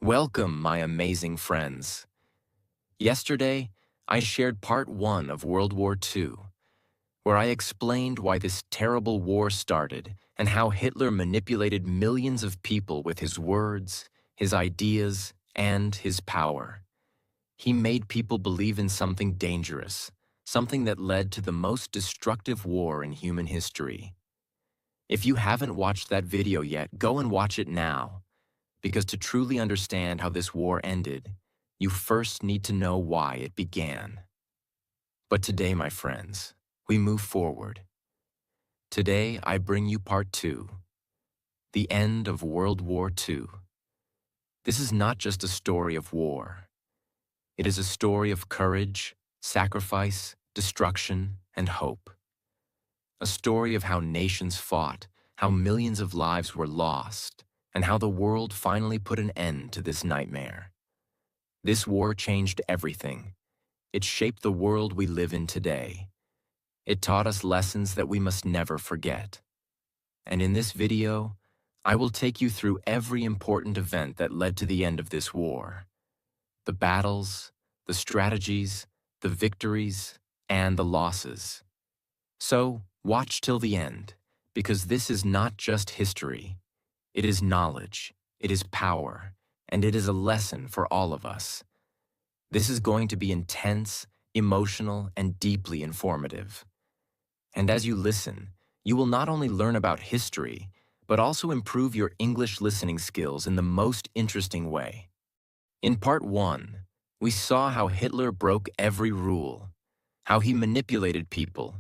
Welcome, my amazing friends. Yesterday, I shared part 1 of World War II, where I explained why this terrible war started and how Hitler manipulated millions of people with his words, his ideas, and his power. He made people believe in something dangerous, something that led to the most destructive war in human history. If you haven't watched that video yet, go and watch it now. Because to truly understand how this war ended, you first need to know why it began. But today, my friends, we move forward. Today, I bring you part 2, the end of World War II. This is not just a story of war. It is a story of courage, sacrifice, destruction, and hope. A story of how nations fought, how millions of lives were lost, and how the world finally put an end to this nightmare. This war changed everything. It shaped the world we live in today. It taught us lessons that we must never forget. And in this video, I will take you through every important event that led to the end of this war. The battles, the strategies, the victories, and the losses. So, watch till the end, because this is not just history. It is knowledge, it is power, and it is a lesson for all of us. This is going to be intense, emotional, and deeply informative. And as you listen, you will not only learn about history, but also improve your English listening skills in the most interesting way. In part 1, we saw how Hitler broke every rule, how he manipulated people,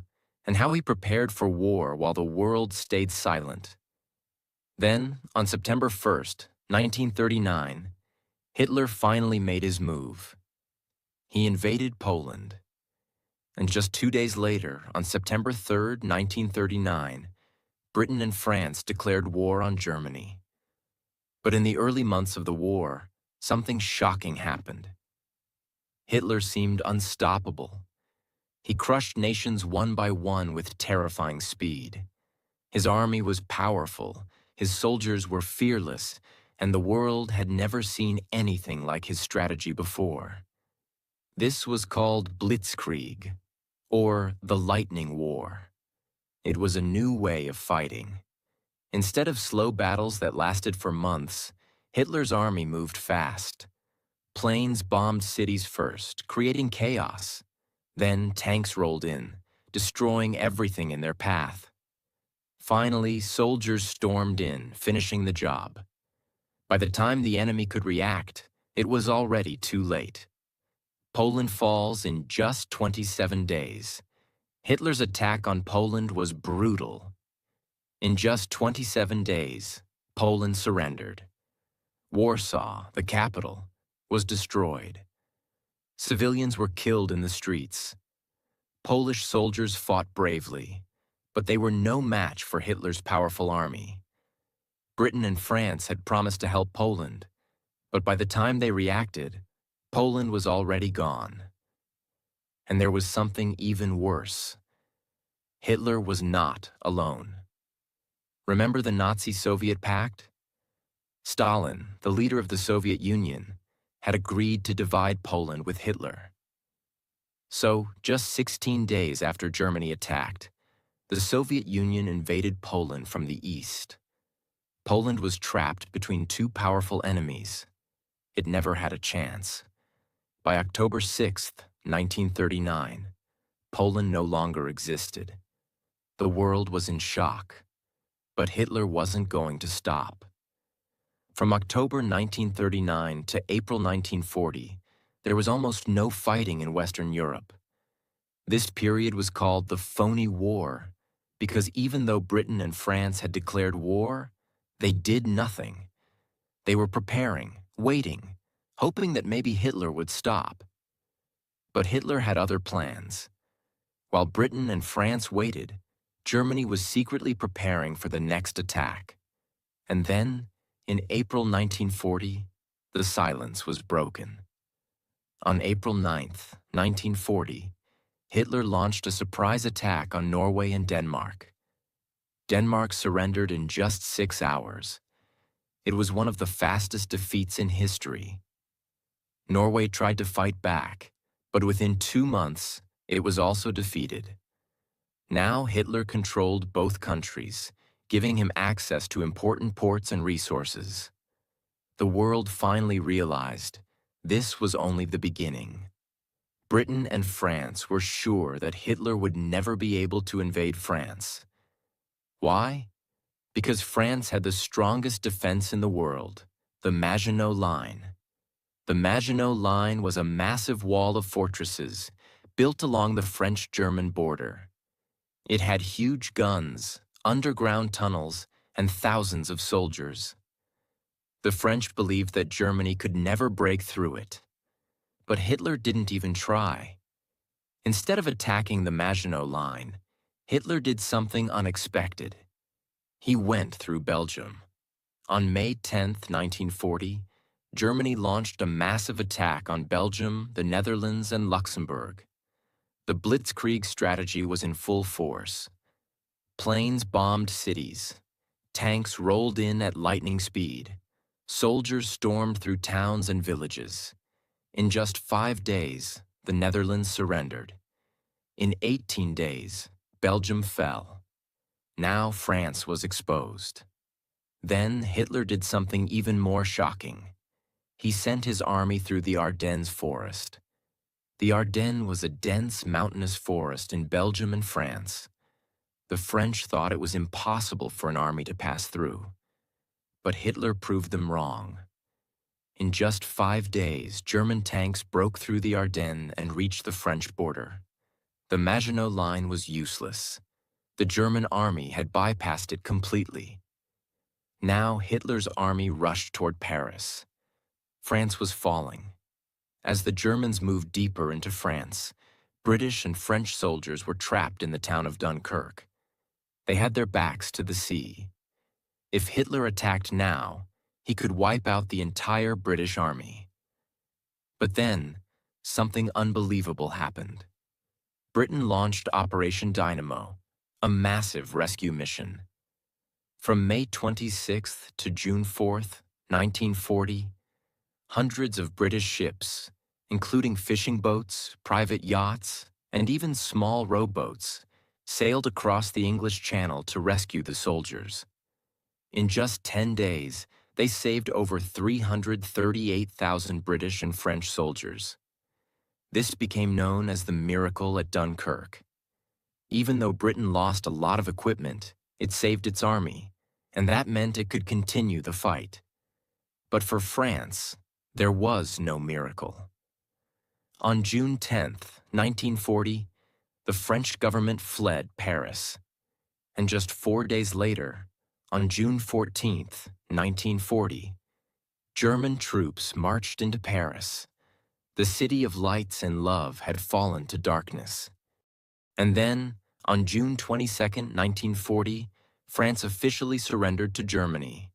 and how he prepared for war while the world stayed silent. Then, on September 1st, 1939, Hitler finally made his move. He invaded Poland. And just 2 days later, on September 3rd, 1939, Britain and France declared war on Germany. But in the early months of the war, something shocking happened. Hitler seemed unstoppable. He crushed nations one by one with terrifying speed. His army was powerful, his soldiers were fearless, and the world had never seen anything like his strategy before. This was called Blitzkrieg, or the Lightning War. It was a new way of fighting. Instead of slow battles that lasted for months, Hitler's army moved fast. Planes bombed cities first, creating chaos. Then tanks rolled in, destroying everything in their path. Finally, soldiers stormed in, finishing the job. By the time the enemy could react, it was already too late. Poland falls in just 27 days. Hitler's attack on Poland was brutal. In just 27 days, Poland surrendered. Warsaw, the capital, was destroyed. Civilians were killed in the streets. Polish soldiers fought bravely, but they were no match for Hitler's powerful army. Britain and France had promised to help Poland, but by the time they reacted, Poland was already gone. And there was something even worse. Hitler was not alone. Remember the Nazi-Soviet pact? Stalin, the leader of the Soviet Union, had agreed to divide Poland with Hitler. So, just 16 days after Germany attacked, the Soviet Union invaded Poland from the east. Poland was trapped between two powerful enemies. It never had a chance. By October 6th, 1939, Poland no longer existed. The world was in shock, but Hitler wasn't going to stop. From October 1939 to April 1940, there was almost no fighting in Western Europe. This period was called the Phony War, because even though Britain and France had declared war, they did nothing. They were preparing, waiting, hoping that maybe Hitler would stop. But Hitler had other plans. While Britain and France waited, Germany was secretly preparing for the next attack. And then, in April 1940, the silence was broken. On April 9th, 1940, Hitler launched a surprise attack on Norway and Denmark. Denmark surrendered in just 6 hours. It was one of the fastest defeats in history. Norway tried to fight back, but within 2 months, it was also defeated. Now Hitler controlled both countries, giving him access to important ports and resources. The world finally realized this was only the beginning. Britain and France were sure that Hitler would never be able to invade France. Why? Because France had the strongest defense in the world, the Maginot Line. The Maginot Line was a massive wall of fortresses built along the French-German border. It had huge guns, underground tunnels, and thousands of soldiers. The French believed that Germany could never break through it. But Hitler didn't even try. Instead of attacking the Maginot Line, Hitler did something unexpected. He went through Belgium. On May 10, 1940, Germany launched a massive attack on Belgium, the Netherlands, and Luxembourg. The Blitzkrieg strategy was in full force. Planes bombed cities. Tanks rolled in at lightning speed. Soldiers stormed through towns and villages. In just 5 days, the Netherlands surrendered. In 18 days, Belgium fell. Now France was exposed. Then Hitler did something even more shocking. He sent his army through the Ardennes forest. The Ardennes was a dense mountainous forest in Belgium and France. The French thought it was impossible for an army to pass through. But Hitler proved them wrong. In just 5 days, German tanks broke through the Ardennes and reached the French border. The Maginot Line was useless. The German army had bypassed it completely. Now Hitler's army rushed toward Paris. France was falling. As the Germans moved deeper into France, British and French soldiers were trapped in the town of Dunkirk. They had their backs to the sea. If Hitler attacked now, he could wipe out the entire British army. But then, something unbelievable happened. Britain launched Operation Dynamo, a massive rescue mission. From May 26th to June 4th, 1940, hundreds of British ships, including fishing boats, private yachts, and even small rowboats, sailed across the English Channel to rescue the soldiers. In just 10 days, they saved over 338,000 British and French soldiers. This became known as the Miracle at Dunkirk. Even though Britain lost a lot of equipment, it saved its army, and that meant it could continue the fight. But for France, there was no miracle. On June 10, 1940, the French government fled Paris. And just 4 days later, on June 14, 1940, German troops marched into Paris. The city of lights and love had fallen to darkness. And then, on June 22, 1940, France officially surrendered to Germany.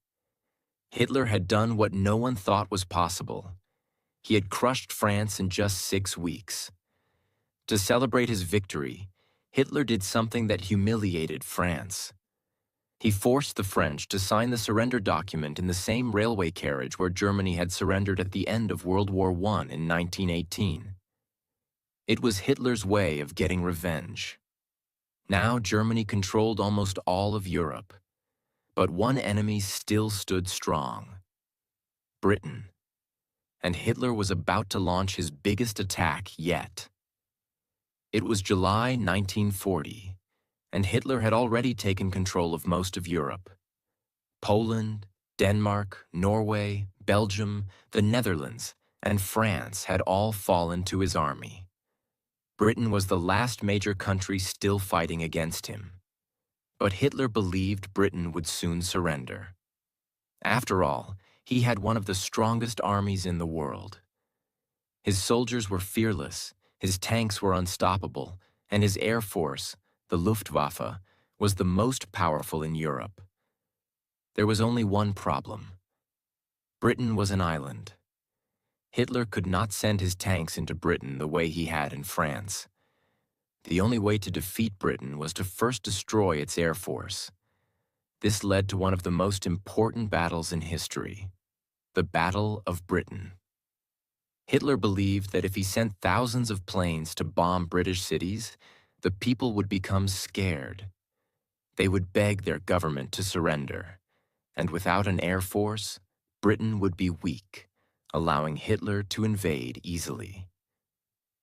Hitler had done what no one thought was possible. He had crushed France in just 6 weeks. To celebrate his victory, Hitler did something that humiliated France. He forced the French to sign the surrender document in the same railway carriage where Germany had surrendered at the end of World War I in 1918. It was Hitler's way of getting revenge. Now Germany controlled almost all of Europe. But one enemy still stood strong: Britain. And Hitler was about to launch his biggest attack yet. It was July 1940, and Hitler had already taken control of most of Europe. Poland, Denmark, Norway, Belgium, the Netherlands, and France had all fallen to his army. Britain was the last major country still fighting against him. But Hitler believed Britain would soon surrender. After all, he had one of the strongest armies in the world. His soldiers were fearless, his tanks were unstoppable, and his air force, the Luftwaffe, was the most powerful in Europe. There was only one problem. Britain was an island. Hitler could not send his tanks into Britain the way he had in France. The only way to defeat Britain was to first destroy its air force. This led to one of the most important battles in history, the Battle of Britain. Hitler believed that if he sent thousands of planes to bomb British cities, the people would become scared. They would beg their government to surrender, and without an air force, Britain would be weak, allowing Hitler to invade easily.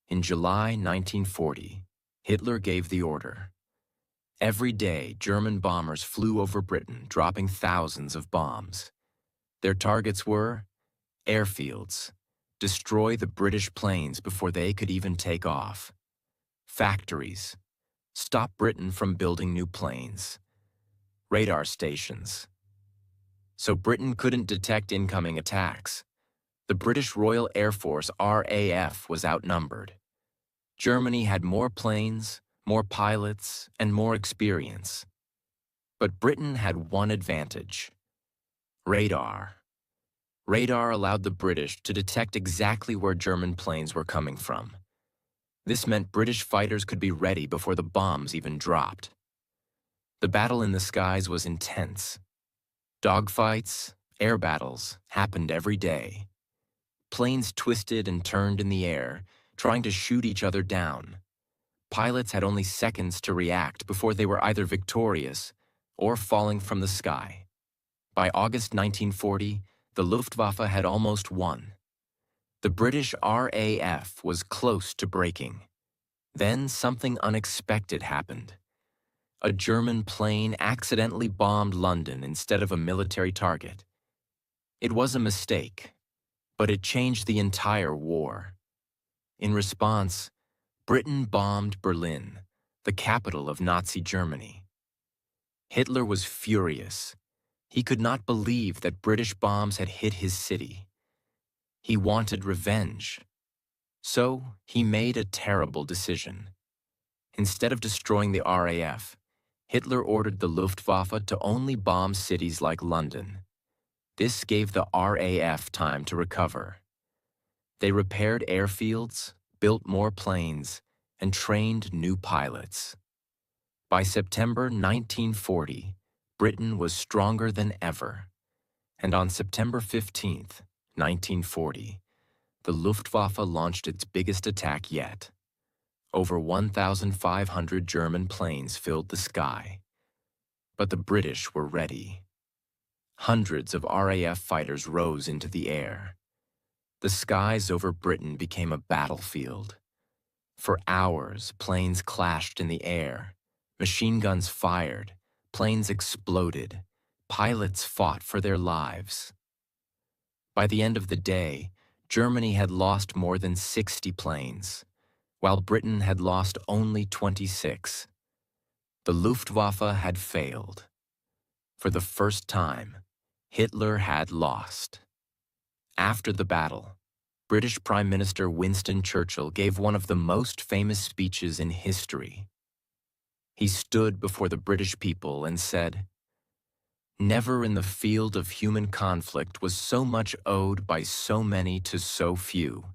In July 1940, Hitler gave the order. Every day, German bombers flew over Britain, dropping thousands of bombs. Their targets were airfields, destroy the British planes before they could even take off. Factories, stop Britain from building new planes. Radar stations, so Britain couldn't detect incoming attacks. The British Royal Air Force, RAF, was outnumbered. Germany had more planes, more pilots, and more experience. But Britain had one advantage: radar. Radar allowed the British to detect exactly where German planes were coming from. This meant British fighters could be ready before the bombs even dropped. The battle in the skies was intense. Dogfights, air battles happened every day. Planes twisted and turned in the air, trying to shoot each other down. Pilots had only seconds to react before they were either victorious or falling from the sky. By August 1940, the Luftwaffe had almost won. The British RAF was close to breaking. Then something unexpected happened. A German plane accidentally bombed London instead of a military target. It was a mistake, but it changed the entire war. In response, Britain bombed Berlin, the capital of Nazi Germany. Hitler was furious. He could not believe that British bombs had hit his city. He wanted revenge. So he made a terrible decision. Instead of destroying the RAF, Hitler ordered the Luftwaffe to only bomb cities like London. This gave the RAF time to recover. They repaired airfields, built more planes, and trained new pilots. By September 1940, Britain was stronger than ever. And on September 15, 1940, the Luftwaffe launched its biggest attack yet. Over 1,500 German planes filled the sky. But the British were ready. Hundreds of RAF fighters rose into the air. The skies over Britain became a battlefield. For hours, planes clashed in the air. Machine guns fired. Planes exploded. Pilots fought for their lives. By the end of the day, Germany had lost more than 60 planes, while Britain had lost only 26. The Luftwaffe had failed. For the first time, Hitler had lost. After the battle, British Prime Minister Winston Churchill gave one of the most famous speeches in history. He stood before the British people and said, "Never in the field of human conflict was so much owed by so many to so few."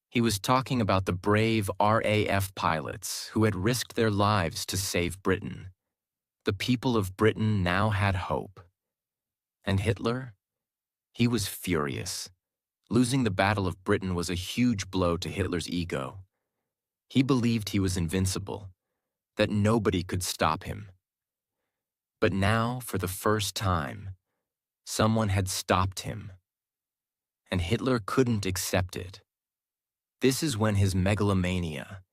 He was talking about the brave RAF pilots who had risked their lives to save Britain. The people of Britain now had hope. And Hitler? He was furious. Losing the Battle of Britain was a huge blow to Hitler's ego. He believed he was invincible, that nobody could stop him. But now, for the first time, someone had stopped him. And Hitler couldn't accept it. This is when his megalomania,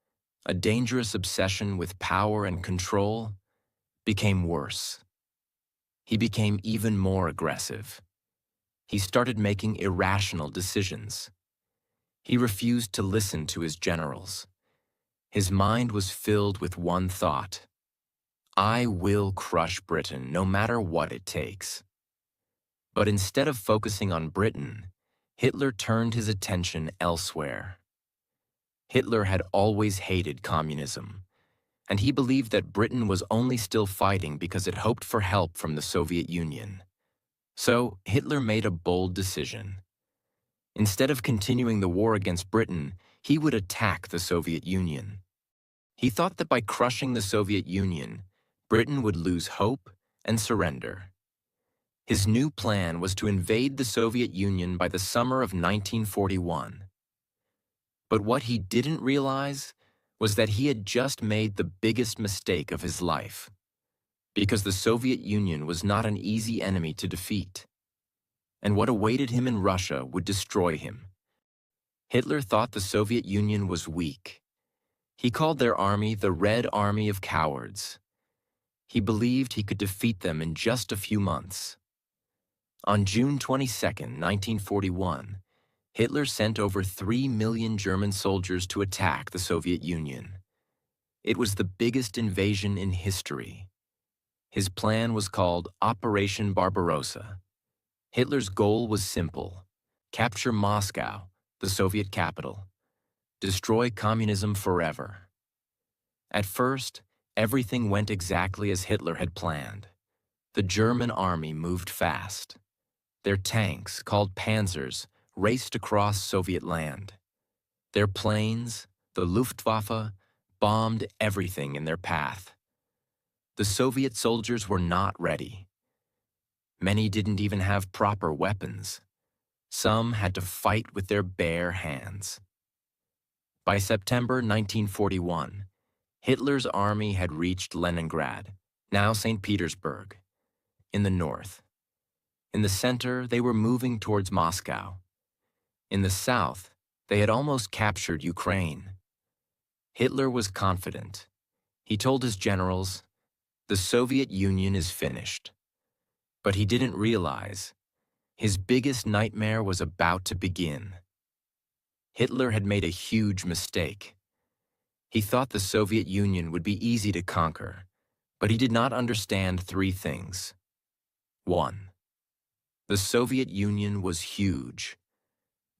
a dangerous obsession with power and control, became worse. He became even more aggressive. He started making irrational decisions. He refused to listen to his generals. His mind was filled with one thought: I will crush Britain no matter what it takes. But instead of focusing on Britain, Hitler turned his attention elsewhere. Hitler had always hated communism, and he believed that Britain was only still fighting because it hoped for help from the Soviet Union. So Hitler made a bold decision. Instead of continuing the war against Britain, he would attack the Soviet Union. He thought that by crushing the Soviet Union, Britain would lose hope and surrender. His new plan was to invade the Soviet Union by the summer of 1941. But what he didn't realize was that he had just made the biggest mistake of his life, because the Soviet Union was not an easy enemy to defeat, and what awaited him in Russia would destroy him. Hitler thought the Soviet Union was weak. He called their army the Red Army of Cowards. He believed he could defeat them in just a few months. On June 22, 1941, Hitler sent over 3 million German soldiers to attack the Soviet Union. It was the biggest invasion in history. His plan was called Operation Barbarossa. Hitler's goal was simple: capture Moscow, the Soviet capital, destroy communism forever. At first, everything went exactly as Hitler had planned. The German army moved fast. Their tanks, called panzers, raced across Soviet land. Their planes, the Luftwaffe, bombed everything in their path. The Soviet soldiers were not ready. Many didn't even have proper weapons. Some had to fight with their bare hands. By September 1941, Hitler's army had reached Leningrad, now St. Petersburg, in the north. In the center, they were moving towards Moscow. In the south, they had almost captured Ukraine. Hitler was confident. He told his generals, "The Soviet Union is finished." But he didn't realize his biggest nightmare was about to begin. Hitler had made a huge mistake. He thought the Soviet Union would be easy to conquer, but he did not understand 3 things. 1. The Soviet Union was huge.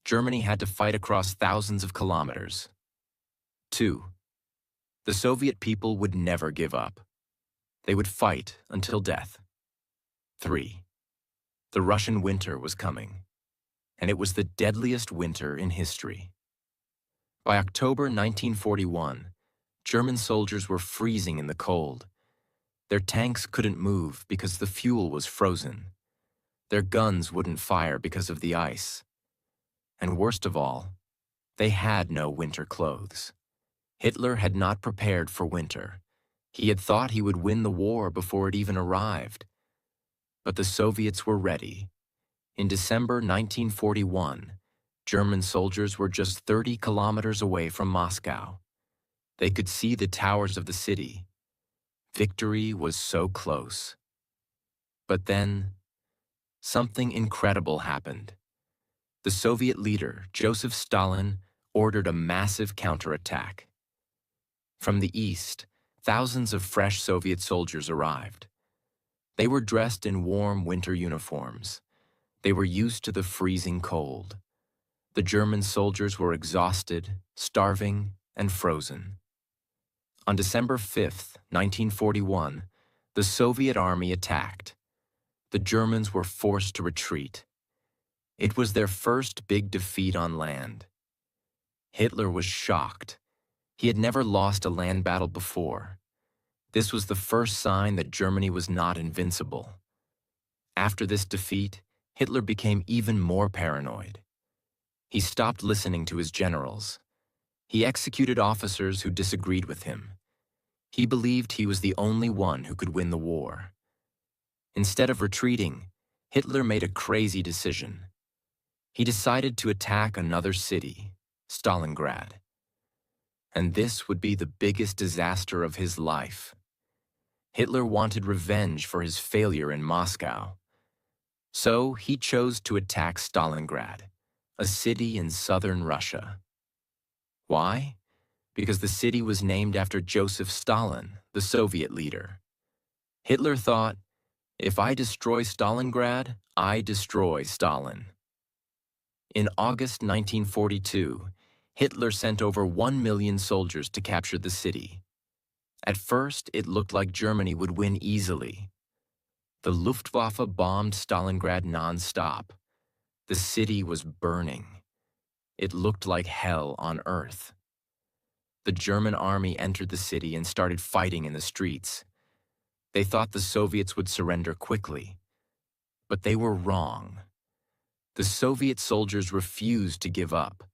Germany had to fight across thousands of kilometers. 2. The Soviet people would never give up. They would fight until death. 3. The Russian winter was coming, and it was the deadliest winter in history. By October 1941, German soldiers were freezing in the cold. Their tanks couldn't move because the fuel was frozen. Their guns wouldn't fire because of the ice. And worst of all, they had no winter clothes. Hitler had not prepared for winter. He had thought he would win the war before it even arrived. But the Soviets were ready. In December 1941, German soldiers were just 30 kilometers away from Moscow. They could see the towers of the city. Victory was so close. But then, something incredible happened. The Soviet leader, Joseph Stalin, ordered a massive counterattack. From the east, thousands of fresh Soviet soldiers arrived. They were dressed in warm winter uniforms. They were used to the freezing cold. The German soldiers were exhausted, starving, and frozen. On December 5, 1941, the Soviet army attacked. The Germans were forced to retreat. It was their first big defeat on land. Hitler was shocked. He had never lost a land battle before. This was the first sign that Germany was not invincible. After this defeat, Hitler became even more paranoid. He stopped listening to his generals. He executed officers who disagreed with him. He believed he was the only one who could win the war. Instead of retreating, Hitler made a crazy decision. He decided to attack another city, Stalingrad. And this would be the biggest disaster of his life. Hitler wanted revenge for his failure in Moscow. So he chose to attack Stalingrad, a city in southern Russia. Why? Because the city was named after Joseph Stalin, the Soviet leader. Hitler thought, if I destroy Stalingrad, I destroy Stalin. In August 1942, Hitler sent over 1 million soldiers to capture the city. At first, it looked like Germany would win easily. The Luftwaffe bombed Stalingrad non-stop. The city was burning. It looked like hell on earth. The German army entered the city and started fighting in the streets. They thought the Soviets would surrender quickly, but they were wrong. The Soviet soldiers refused to give up.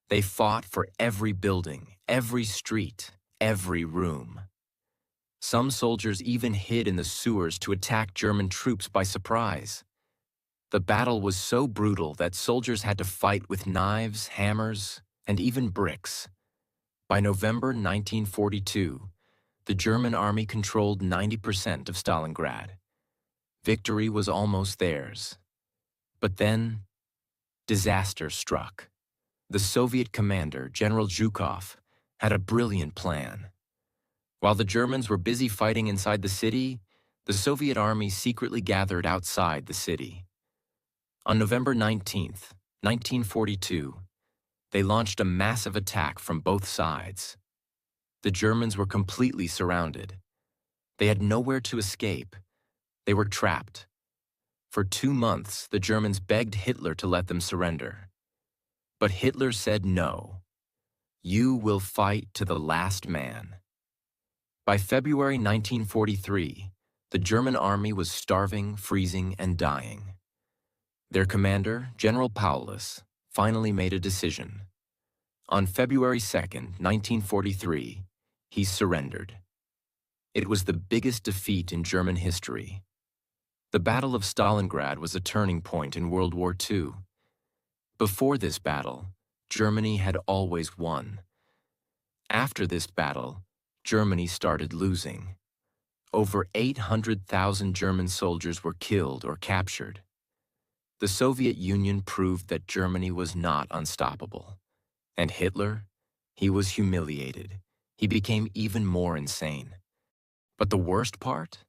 They fought for every building, every street, every room. Some soldiers even hid in the sewers to attack German troops by surprise. The battle was so brutal that soldiers had to fight with knives, hammers, and even bricks. By November 1942, the German army controlled 90% of Stalingrad. Victory was almost theirs. But then, disaster struck. The Soviet commander, General Zhukov, had a brilliant plan. While the Germans were busy fighting inside the city, the Soviet army secretly gathered outside the city. On November 19, 1942, they launched a massive attack from both sides. The Germans were completely surrounded. They had nowhere to escape. They were trapped. For 2 months, the Germans begged Hitler to let them surrender. But Hitler said no. You will fight to the last man. By February 1943, the German army was starving, freezing, and dying. Their commander, General Paulus, finally made a decision. On February 2, 1943, he surrendered. It was the biggest defeat in German history. The Battle of Stalingrad was a turning point in World War II. Before this battle, Germany had always won. After this battle, Germany started losing. Over 800,000 German soldiers were killed or captured. The Soviet Union proved that Germany was not unstoppable. And Hitler? He was humiliated. He became even more insane. But the worst part?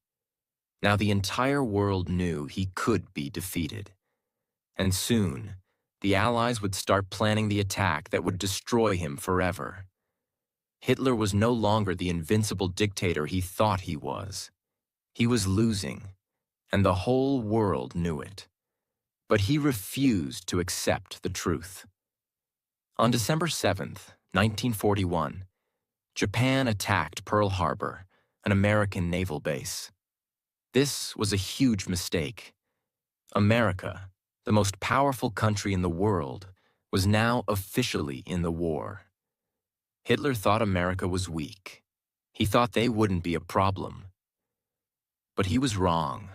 Now the entire world knew he could be defeated. And soon, the Allies would start planning the attack that would destroy him forever. Hitler was no longer the invincible dictator he thought he was. He was losing, and the whole world knew it. But he refused to accept the truth. On December 7, 1941, Japan attacked Pearl Harbor, an American naval base. This was a huge mistake. America, the most powerful country in the world, was now officially in the war. Hitler thought America was weak. He thought they wouldn't be a problem. But he was wrong.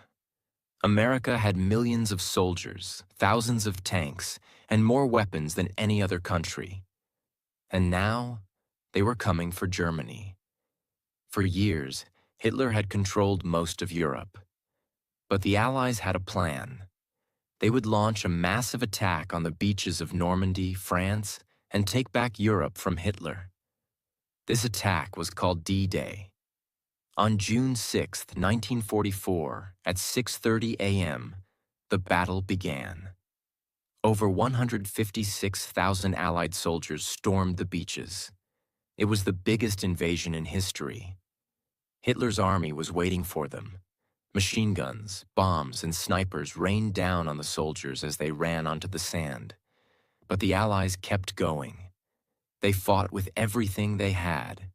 America had millions of soldiers, thousands of tanks, and more weapons than any other country. And now, they were coming for Germany. For years, Hitler had controlled most of Europe. But the Allies had a plan. They would launch a massive attack on the beaches of Normandy, France, and take back Europe from Hitler. This attack was called D-Day. On June 6, 1944, at 6:30 a.m., the battle began. Over 156,000 Allied soldiers stormed the beaches. It was the biggest invasion in history. Hitler's army was waiting for them. Machine guns, bombs, and snipers rained down on the soldiers as they ran onto the sand. But the Allies kept going. They fought with everything they had.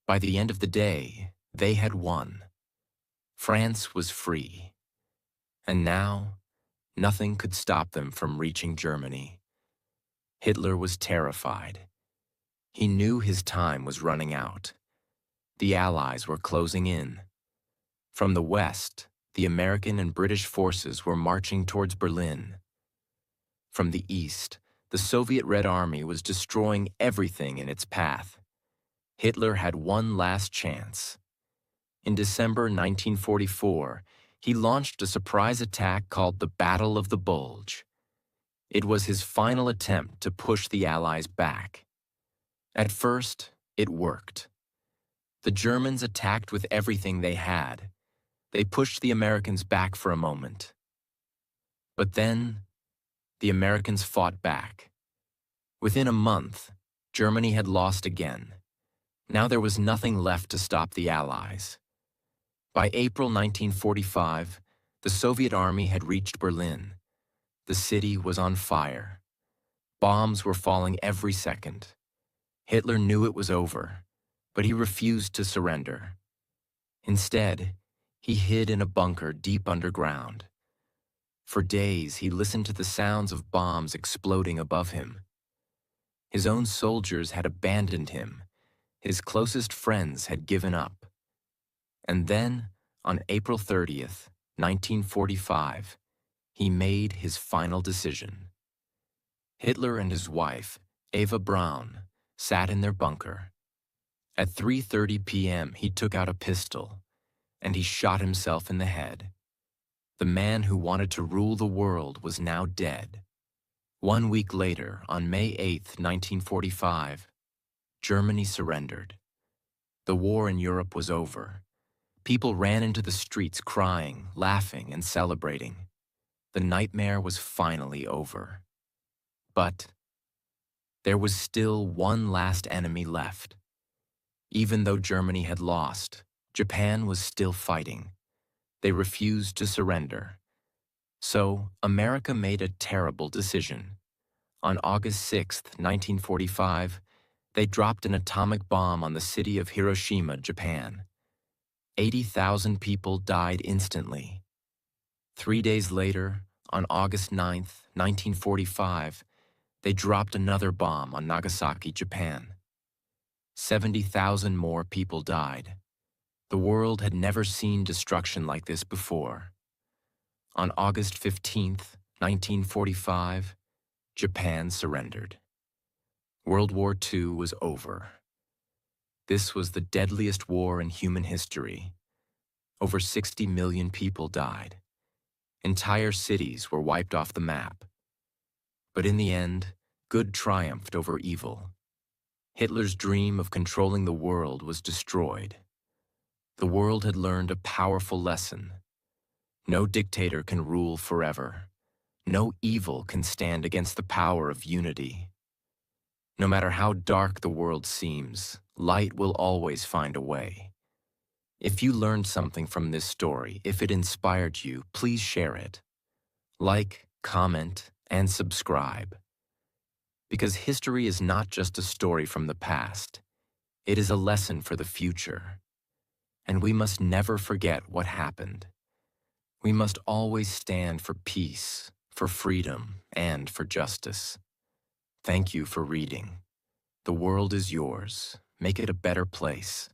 By the end of the day, they had won. France was free. And now, nothing could stop them from reaching Germany. Hitler was terrified. He knew his time was running out. The Allies were closing in. From the west, the American and British forces were marching towards Berlin. From the east, the Soviet Red Army was destroying everything in its path. Hitler had one last chance. In December 1944, he launched a surprise attack called the Battle of the Bulge. It was his final attempt to push the Allies back. At first, it worked. The Germans attacked with everything they had. They pushed the Americans back for a moment. But then, the Americans fought back. Within a month, Germany had lost again. Now there was nothing left to stop the Allies. By April 1945, the Soviet army had reached Berlin. The city was on fire. Bombs were falling every second. Hitler knew it was over, but he refused to surrender. Instead, He hid in a bunker deep underground. For days, he listened to the sounds of bombs exploding above him. His own soldiers had abandoned him. His closest friends had given up. And then, on April 30th, 1945, he made his final decision. Hitler and his wife, Eva Braun, sat in their bunker. At 3:30 p.m., he took out a pistol, and he shot himself in the head. The man who wanted to rule the world was now dead. 1 week later, on May 8th, 1945, Germany surrendered. The war in Europe was over. People ran into the streets crying, laughing, and celebrating. The nightmare was finally over. But there was still one last enemy left. Even though Germany had lost, Japan was still fighting. They refused to surrender. So, America made a terrible decision. On August 6th, 1945, they dropped an atomic bomb on the city of Hiroshima, Japan. 80,000 people died instantly. 3 days later, on August 9th, 1945, they dropped another bomb on Nagasaki, Japan. 70,000 more people died. The world had never seen destruction like this before. On August 15th, 1945, Japan surrendered. World War II was over. This was the deadliest war in human history. Over 60 million people died. Entire cities were wiped off the map. But in the end, good triumphed over evil. Hitler's dream of controlling the world was destroyed. The world had learned a powerful lesson. No dictator can rule forever. No evil can stand against the power of unity. No matter how dark the world seems, light will always find a way. If you learned something from this story, if it inspired you, please share it. Like, comment, and subscribe. Because history is not just a story from the past. It is a lesson for the future. And we must never forget what happened. We must always stand for peace, for freedom, and for justice. Thank you for reading. The world is yours. Make it a better place.